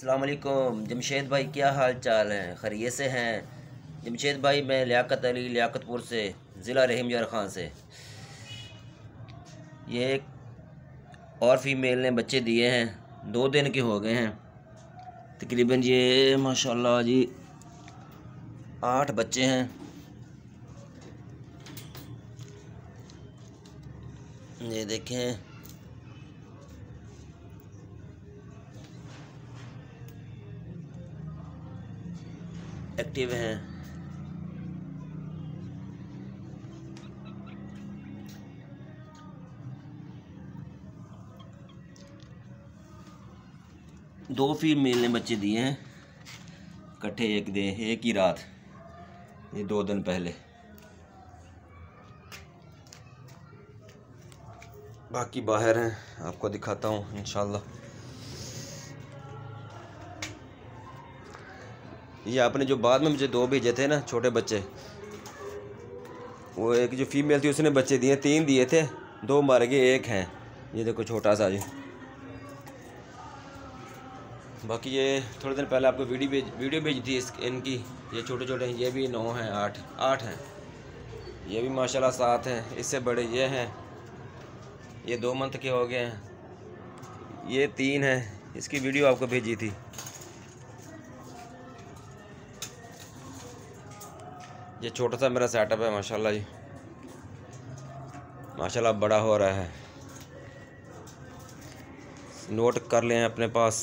अस्सलाम वालेकुम जमशेद भाई, क्या हाल चाल हैं? खैरियत से हैं? जमशेद भाई, मैं लियाकत अली लियाकतपुर से, ज़िला रहीम यार ख़ान से। ये एक और फीमेल ने बच्चे दिए हैं, 2 दिन के हो गए हैं तकरीबन। ये माशाल्लाह जी 8 बच्चे हैं। ये देखें, एक्टिव हैं। दो फीमेल ने बच्चे दिए हैं इकट्ठे, एक ही रात, ये 2 दिन पहले। बाकी बाहर हैं, आपको दिखाता हूँ इंशाल्लाह। ये आपने जो बाद में मुझे 2 भेजे थे ना छोटे बच्चे, वो एक जो फीमेल थी उसने बच्चे दिए, 3 दिए थे, 2 मर गए, 1 हैं। ये देखो छोटा सा जी। बाकी ये थोड़े दिन पहले आपको वीडियो भेजी थी इनकी। ये छोटे छोटे हैं, ये भी 9 हैं, 8 हैं। ये भी माशाल्लाह 7 हैं। इससे बड़े ये हैं, ये 2 मंथ के हो गए हैं। ये 3 हैं, इसकी वीडियो आपको भेजी थी। ये छोटा सा मेरा सेटअप है माशाल्लाह जी, माशाल्लाह बड़ा हो रहा है। नोट कर लें अपने पास।